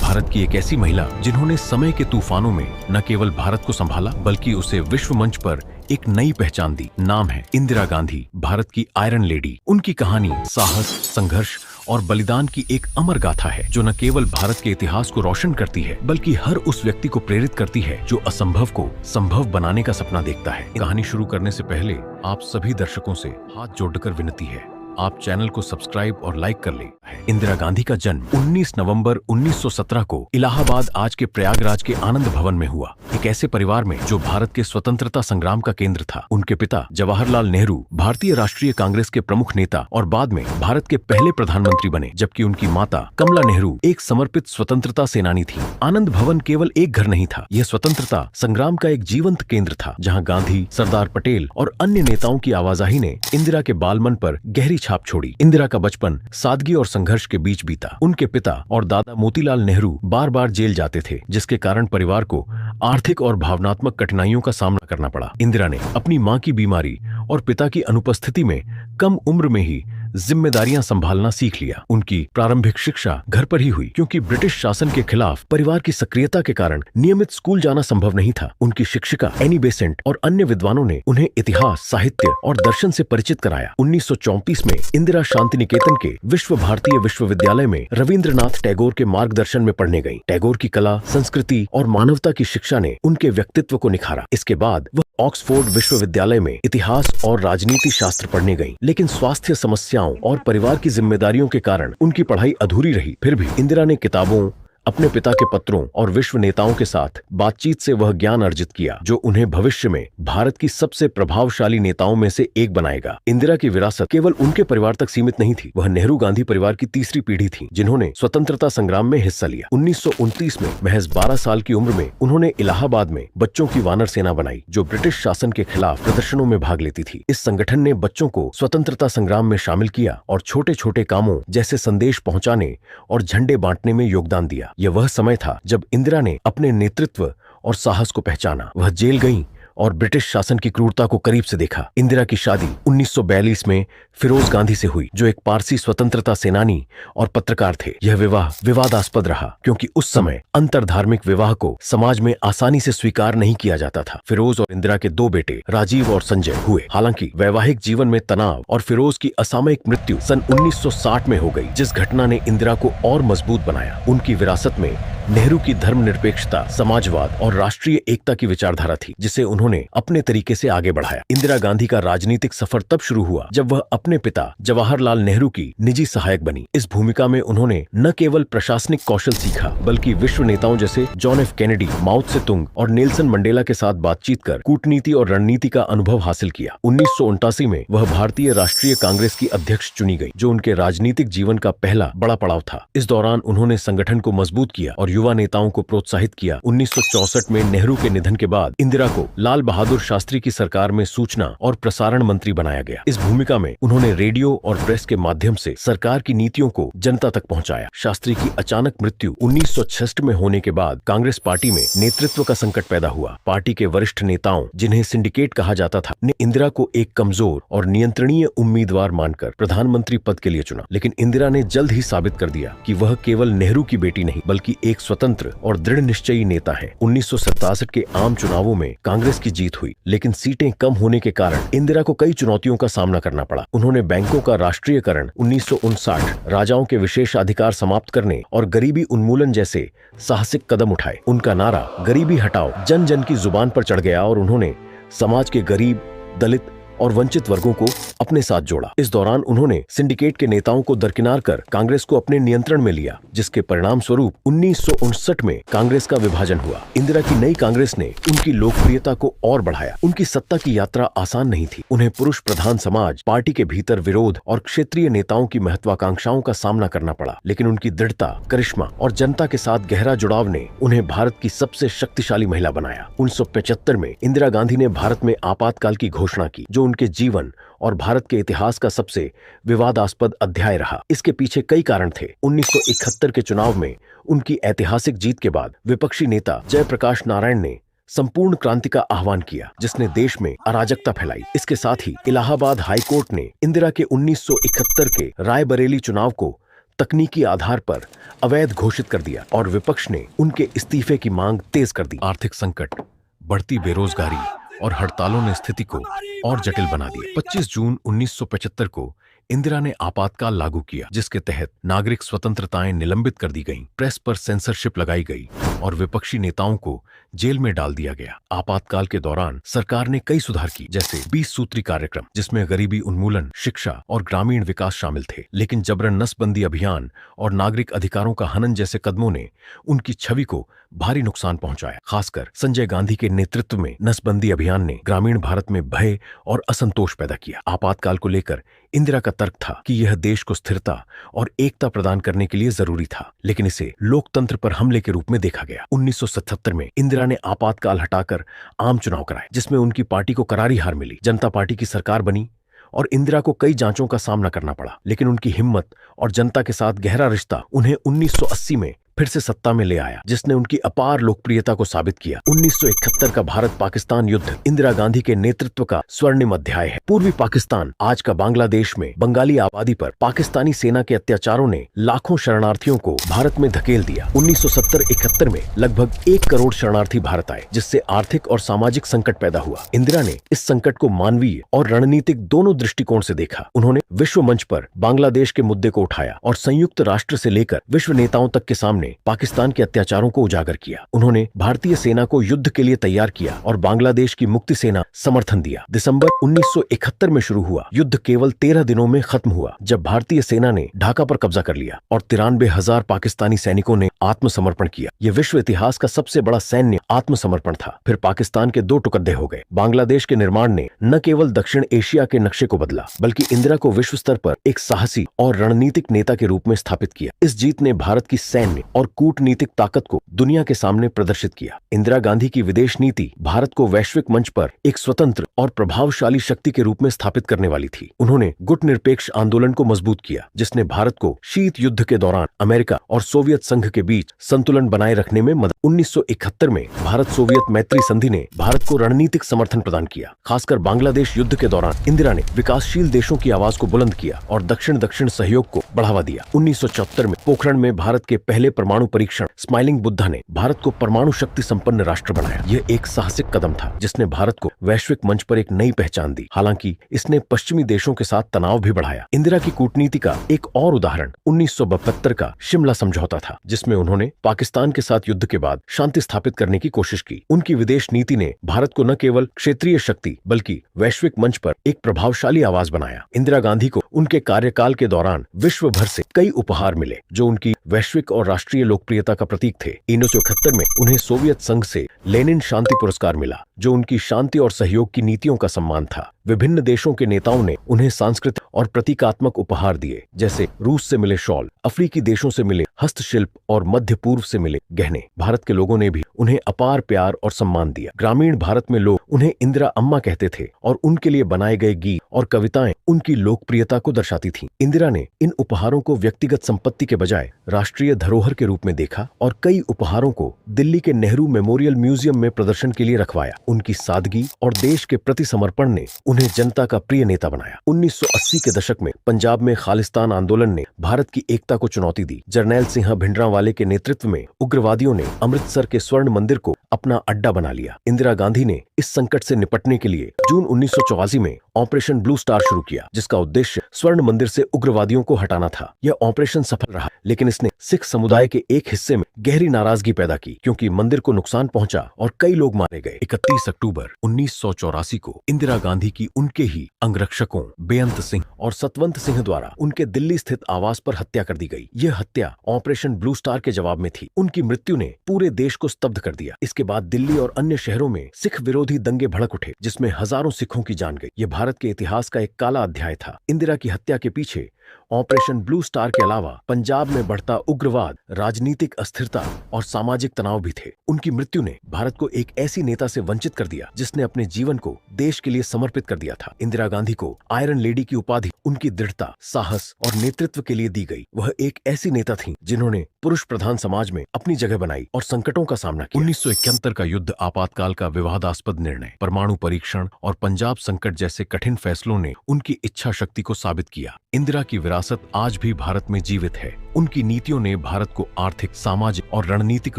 भारत की एक ऐसी महिला जिन्होंने समय के तूफानों में न केवल भारत को संभाला बल्कि उसे विश्व मंच पर एक नई पहचान दी। नाम है इंदिरा गांधी, भारत की आयरन लेडी। उनकी कहानी साहस, संघर्ष और बलिदान की एक अमर गाथा है जो न केवल भारत के इतिहास को रोशन करती है बल्कि हर उस व्यक्ति को प्रेरित करती है जो असंभव को संभव बनाने का सपना देखता है। कहानी शुरू करने से पहले आप सभी दर्शकों से हाथ जोड़कर विनती है, आप चैनल को सब्सक्राइब और लाइक कर लें। इंदिरा गांधी का जन्म 19 नवंबर 1917 को इलाहाबाद, आज के प्रयागराज के आनंद भवन में हुआ। एक ऐसे परिवार में जो भारत के स्वतंत्रता संग्राम का केंद्र था। उनके पिता जवाहरलाल नेहरू भारतीय राष्ट्रीय कांग्रेस के प्रमुख नेता और बाद में भारत के पहले प्रधानमंत्री बने, जबकि उनकी माता कमला नेहरू एक समर्पित स्वतंत्रता सेनानी थी। आनंद भवन केवल एक घर नहीं था, यह स्वतंत्रता संग्राम का एक जीवंत केंद्र था जहाँ गांधी, सरदार पटेल और अन्य नेताओं की आवाजाही ने इंदिरा के बालमन पर गहरी छाप छोड़ी। इंदिरा का बचपन सादगी और संघर्ष के बीच बीता। उनके पिता और दादा मोतीलाल नेहरू बार बार जेल जाते थे, जिसके कारण परिवार को आर्थिक और भावनात्मक कठिनाइयों का सामना करना पड़ा। इंदिरा ने अपनी मां की बीमारी और पिता की अनुपस्थिति में कम उम्र में ही जिम्मेदारियां संभालना सीख लिया। उनकी प्रारंभिक शिक्षा घर पर ही हुई, क्योंकि ब्रिटिश शासन के खिलाफ परिवार की सक्रियता के कारण नियमित स्कूल जाना संभव नहीं था। उनकी शिक्षिका एनी बेसेंट और अन्य विद्वानों ने उन्हें इतिहास, साहित्य और दर्शन से परिचित कराया। 1934 में इंदिरा शांति निकेतन के विश्व भारतीय विश्वविद्यालय में रविंद्रनाथ टैगोर के मार्गदर्शन में पढ़ने गयी। टैगोर की कला, संस्कृति और मानवता की शिक्षा ने उनके व्यक्तित्व को निखारा। इसके बाद वह ऑक्सफोर्ड विश्वविद्यालय में इतिहास और राजनीति शास्त्र पढ़ने गईं, लेकिन स्वास्थ्य समस्याओं और परिवार की जिम्मेदारियों के कारण उनकी पढ़ाई अधूरी रही। फिर भी इंदिरा ने किताबों, अपने पिता के पत्रों और विश्व नेताओं के साथ बातचीत से वह ज्ञान अर्जित किया जो उन्हें भविष्य में भारत की सबसे प्रभावशाली नेताओं में से एक बनाएगा। इंदिरा की विरासत केवल उनके परिवार तक सीमित नहीं थी, वह नेहरू गांधी परिवार की तीसरी पीढ़ी थी जिन्होंने स्वतंत्रता संग्राम में हिस्सा लिया। 1929 में महज 12 साल की उम्र में उन्होंने इलाहाबाद में बच्चों की वानर सेना बनाई जो ब्रिटिश शासन के खिलाफ प्रदर्शनों में भाग लेती थी। इस संगठन ने बच्चों को स्वतंत्रता संग्राम में शामिल किया और छोटे छोटे कामों जैसे संदेश पहुंचाने और झंडे बांटने में योगदान दिया। यह वह समय था जब इंदिरा ने अपने नेतृत्व और साहस को पहचाना। वह जेल गईं और ब्रिटिश शासन की क्रूरता को करीब से देखा। इंदिरा की शादी 1942 में फिरोज गांधी से हुई, जो एक पारसी स्वतंत्रता सेनानी और पत्रकार थे। यह विवाह विवादास्पद रहा क्योंकि उस समय अंतरधार्मिक विवाह को समाज में आसानी से स्वीकार नहीं किया जाता था। फिरोज और इंदिरा के 2 बेटे राजीव और संजय हुए। हालांकि वैवाहिक जीवन में तनाव और फिरोज की असामयिक मृत्यु सन 1960 में हो गई, जिस घटना ने इंदिरा को और मजबूत बनाया। उनकी विरासत में नेहरू की धर्मनिरपेक्षता, समाजवाद और राष्ट्रीय एकता की विचारधारा थी, जिसे उन्होंने अपने तरीके से आगे बढ़ाया। इंदिरा गांधी का राजनीतिक सफर तब शुरू हुआ जब वह अपने पिता जवाहरलाल नेहरू की निजी सहायक बनी। इस भूमिका में उन्होंने न केवल प्रशासनिक कौशल सीखा बल्कि विश्व नेताओं जैसे जॉन एफ कैनेडी, माओ त्से तुंग और नेल्सन मंडेला के साथ बातचीत कर कूटनीति और रणनीति का अनुभव हासिल किया। 1979 में वह भारतीय राष्ट्रीय कांग्रेस की अध्यक्ष चुनी गई, जो उनके राजनीतिक जीवन का पहला बड़ा पड़ाव था। इस दौरान उन्होंने संगठन को मजबूत किया और युवा नेताओं को प्रोत्साहित किया। 1964 में नेहरू के निधन के बाद इंदिरा को लाल बहादुर शास्त्री की सरकार में सूचना और प्रसारण मंत्री बनाया गया। इस भूमिका में उन्होंने रेडियो और प्रेस के माध्यम से सरकार की नीतियों को जनता तक पहुंचाया। शास्त्री की अचानक मृत्यु 1966 में होने के बाद कांग्रेस पार्टी में नेतृत्व का संकट पैदा हुआ। पार्टी के वरिष्ठ नेताओं, जिन्हें सिंडिकेट कहा जाता था, ने इंदिरा को एक कमजोर और नियंत्रणीय उम्मीदवार मानकर प्रधानमंत्री पद के लिए चुना। लेकिन इंदिरा ने जल्द ही साबित कर दिया कि वह केवल नेहरू की बेटी नहीं बल्कि एक स्वतंत्र और दृढ़ निश्चयी नेता है। 1967 के आम चुनावों में कांग्रेस की जीत हुई, लेकिन सीटें कम होने के कारण इंदिरा को कई चुनौतियों का सामना करना पड़ा। उन्होंने बैंकों का राष्ट्रीयकरण 1959, राजाओं के विशेषाधिकार समाप्त करने और गरीबी उन्मूलन जैसे साहसिक कदम उठाए। उनका नारा गरीबी हटाओ जन जन की जुबान पर चढ़ गया और उन्होंने समाज के गरीब, दलित और वंचित वर्गों को अपने साथ जोड़ा। इस दौरान उन्होंने सिंडिकेट के नेताओं को दरकिनार कर कांग्रेस को अपने नियंत्रण में लिया, जिसके परिणाम स्वरूप 1959 में कांग्रेस का विभाजन हुआ। इंदिरा की नई कांग्रेस ने उनकी लोकप्रियता को और बढ़ाया। उनकी सत्ता की यात्रा आसान नहीं थी। उन्हें पुरुष प्रधान समाज, पार्टी के भीतर विरोध और क्षेत्रीय नेताओं की महत्वाकांक्षाओं का सामना करना पड़ा, लेकिन उनकी दृढ़ता, करिश्मा और जनता के साथ गहरा जुड़ाव ने उन्हें भारत की सबसे शक्तिशाली महिला बनाया। 1975 में इंदिरा गांधी ने भारत में आपातकाल की घोषणा की, जो उनके जीवन और भारत के इतिहास का सबसे विवादास्पद अध्याय रहा। इसके पीछे कई कारण थे। 1971 के चुनाव में उनकी ऐतिहासिक जीत के बाद विपक्षी नेता जयप्रकाश नारायण ने संपूर्ण क्रांति का आह्वान किया, जिसने देश में अराजकता फैलाई। इसके साथ ही इलाहाबाद हाई कोर्ट ने इंदिरा के 1971 के रायबरेली चुनाव को तकनीकी आधार पर अवैध घोषित कर दिया और विपक्ष ने उनके इस्तीफे की मांग तेज कर दी। आर्थिक संकट, बढ़ती बेरोजगारी और हड़तालों ने स्थिति को और जटिल बना दिया। 25 जून 1975 को इंदिरा ने आपातकाल लागू किया, जिसके तहत नागरिक स्वतंत्रताएं निलंबित कर दी गईं, प्रेस पर सेंसरशिप लगाई गई और विपक्षी नेताओं को जेल में डाल दिया गया। आपातकाल के दौरान सरकार ने कई सुधार किए, जैसे 20 सूत्री कार्यक्रम, जिसमें गरीबी उन्मूलन, शिक्षा और ग्रामीण विकास शामिल थे। लेकिन जबरन नसबंदी अभियान और नागरिक अधिकारों का हनन जैसे कदमों ने उनकी छवि को भारी नुकसान पहुंचाया। खासकर संजय गांधी के नेतृत्व में नसबंदी अभियान ने ग्रामीण भारत में भय और असंतोष पैदा किया। आपातकाल को लेकर इंदिरा का तर्क था कि यह देश को स्थिरता और एकता प्रदान करने के लिए जरूरी था, लेकिन इसे लोकतंत्र पर हमले के रूप में देखा गया। 1977 में इंदिरा ने आपातकाल हटाकर आम चुनाव कराए, जिसमें उनकी पार्टी को करारी हार मिली। जनता पार्टी की सरकार बनी और इंदिरा को कई जांचों का सामना करना पड़ा, लेकिन उनकी हिम्मत और जनता के साथ गहरा रिश्ता उन्हें 1980 में फिर से सत्ता में ले आया, जिसने उनकी अपार लोकप्रियता को साबित किया। 1971 का भारत पाकिस्तान युद्ध इंदिरा गांधी के नेतृत्व का स्वर्णिम अध्याय है। पूर्वी पाकिस्तान, आज का बांग्लादेश में बंगाली आबादी पर पाकिस्तानी सेना के अत्याचारों ने लाखों शरणार्थियों को भारत में धकेल दिया। 1970-71 में लगभग 1 करोड़ शरणार्थी भारत आए, जिससे आर्थिक और सामाजिक संकट पैदा हुआ। इंदिरा ने इस संकट को मानवीय और रणनीतिक दोनों दृष्टिकोण से देखा। उन्होंने विश्व मंच पर बांग्लादेश के मुद्दे को उठाया और संयुक्त राष्ट्र से लेकर विश्व नेताओं तक के सामने पाकिस्तान के अत्याचारों को उजागर किया। उन्होंने भारतीय सेना को युद्ध के लिए तैयार किया और बांग्लादेश की मुक्ति सेना समर्थन दिया। दिसंबर 1971 में शुरू हुआ युद्ध केवल 13 दिनों में खत्म हुआ, जब भारतीय सेना ने ढाका पर कब्जा कर लिया और 93,000 पाकिस्तानी सैनिकों ने आत्मसमर्पण किया। यह विश्व इतिहास का सबसे बड़ा सैन्य आत्मसमर्पण था। फिर पाकिस्तान के 2 टुकड़े हो गए। बांग्लादेश के निर्माण ने न केवल दक्षिण एशिया के नक्शे को बदला, बल्कि इंदिरा को विश्व स्तर पर एक साहसी और रणनीतिक नेता के रूप में स्थापित किया। इस जीत ने भारत की सैन्य और कूटनीतिक ताकत को दुनिया के सामने प्रदर्शित किया। इंदिरा गांधी की विदेश नीति भारत को वैश्विक मंच पर एक स्वतंत्र और प्रभावशाली शक्ति के रूप में स्थापित करने वाली थी। उन्होंने गुटनिरपेक्ष आंदोलन को मजबूत किया, जिसने भारत को शीत युद्ध के दौरान अमेरिका और सोवियत संघ के बीच संतुलन बनाए रखने में मदद। 1971 में भारत सोवियत मैत्री संधि ने भारत को रणनीतिक समर्थन प्रदान किया। खासकर बांग्लादेश युद्ध के दौरान इंदिरा ने विकासशील देशों की आवाज को बुलंद किया और दक्षिण सहयोग को बढ़ावा दिया। 1974 में पोखरण में भारत के पहले परमाणु परीक्षण स्माइलिंग बुद्धा ने भारत को परमाणु शक्ति संपन्न राष्ट्र बनाया। यह एक साहसिक कदम था, जिसने भारत को वैश्विक मंच पर एक नई पहचान दी। हालांकि इसने पश्चिमी देशों के साथ तनाव भी बढ़ाया। इंदिरा की कूटनीति का एक और उदाहरण 1972 का शिमला समझौता था, जिसमें उन्होंने पाकिस्तान के साथ युद्ध के बाद शांति स्थापित करने की कोशिश की। उनकी विदेश नीति ने भारत को न केवल क्षेत्रीय शक्ति बल्कि वैश्विक मंच पर एक प्रभावशाली आवाज बनाया। इंदिरा गांधी को उनके कार्यकाल के दौरान विश्व भर से कई उपहार मिले, जो उनकी वैश्विक और राष्ट्रीय लोकप्रियता का प्रतीक थे। 1971 में उन्हें सोवियत संघ से लेनिन शांति पुरस्कार मिला, जो उनकी शांति और सहयोग की नीतियों का सम्मान था। विभिन्न देशों के नेताओं ने उन्हें सांस्कृतिक और प्रतीकात्मक उपहार दिए, जैसे रूस से मिले शॉल, अफ्रीकी देशों से मिले हस्तशिल्प और मध्य पूर्व से मिले गहने। भारत के लोगों ने भी उन्हें अपार प्यार और सम्मान दिया। ग्रामीण भारत में लोग उन्हें इंदिरा अम्मा कहते थे और उनके लिए बनाए गए गीत और कविताएं उनकी लोकप्रियता को दर्शाती थीं। इंदिरा ने इन उपहारों को व्यक्तिगत संपत्ति के बजाय राष्ट्रीय धरोहर के रूप में देखा और कई उपहारों को दिल्ली के नेहरू मेमोरियल म्यूजियम में प्रदर्शन के लिए रखवाया। उनकी सादगी और देश के प्रति समर्पण ने उन्हें जनता का प्रिय नेता बनाया। 1980 के दशक में पंजाब में खालिस्तान आंदोलन ने भारत की एकता को चुनौती दी। जरनैल सिंह भिंडरांवाले के नेतृत्व में उग्रवादियों ने अमृतसर के स्वर्ण मंदिर को अपना अड्डा बना लिया। इंदिरा गांधी ने इस संकट से निपटने के लिए जून 1984 में ऑपरेशन ब्लू स्टार शुरू किया, जिसका उद्देश्य स्वर्ण मंदिर से उग्रवादियों को हटाना था। यह ऑपरेशन सफल रहा, लेकिन इसने सिख समुदाय के एक हिस्से में गहरी नाराजगी पैदा की, क्योंकि मंदिर को नुकसान पहुंचा और कई लोग मारे गए। 31 अक्टूबर 1984 को इंदिरा गांधी की उनके ही अंगरक्षकों बेअंत सिंह और सतवंत सिंह द्वारा उनके दिल्ली स्थित आवास पर हत्या कर दी गई। यह हत्या ऑपरेशन ब्लू स्टार के जवाब में थी। उनकी मृत्यु ने पूरे देश को स्तब्ध कर दिया। इसके बाद दिल्ली और अन्य शहरों में सिख विरोधी दंगे भड़क उठे, जिसमें हजारों सिखों की जान गई। यह भारत के इतिहास का एक काला अध्याय था। इंदिरा की हत्या के पीछे ऑपरेशन ब्लू स्टार के अलावा पंजाब में बढ़ता उग्रवाद, राजनीतिक अस्थिरता और सामाजिक तनाव भी थे। उनकी मृत्यु ने भारत को एक ऐसी नेता से वंचित कर दिया जिसने अपने जीवन को देश के लिए समर्पित कर दिया था। इंदिरा गांधी को आयरन लेडी की उपाधि उनकी दृढ़ता, साहस और नेतृत्व के लिए दी गई। वह एक ऐसी नेता थीं जिन्होंने पुरुष प्रधान समाज में अपनी जगह बनाई और संकटों का सामना किया। 1971 का युद्ध, आपातकाल का विवादास्पद निर्णय, परमाणु परीक्षण और पंजाब संकट जैसे कठिन फैसलों ने उनकी इच्छा शक्ति को साबित किया। इंदिरा की विरासत आज भी भारत में जीवित है। उनकी नीतियों ने भारत को आर्थिक, सामाजिक और रणनीतिक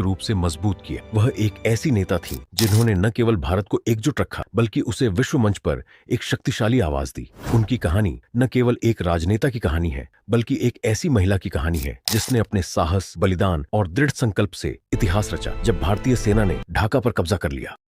रूप से मजबूत किया। वह एक ऐसी नेता थी जिन्होंने न केवल भारत को एकजुट रखा बल्कि उसे विश्व मंच पर एक शक्तिशाली आवाज दी। उनकी कहानी न केवल एक राजनेता की कहानी है बल्कि एक ऐसी महिला की कहानी है जिसने अपने साहस, बलिदान और दृढ़ संकल्प से इतिहास रचा जब भारतीय सेना ने ढाका पर कब्जा कर लिया।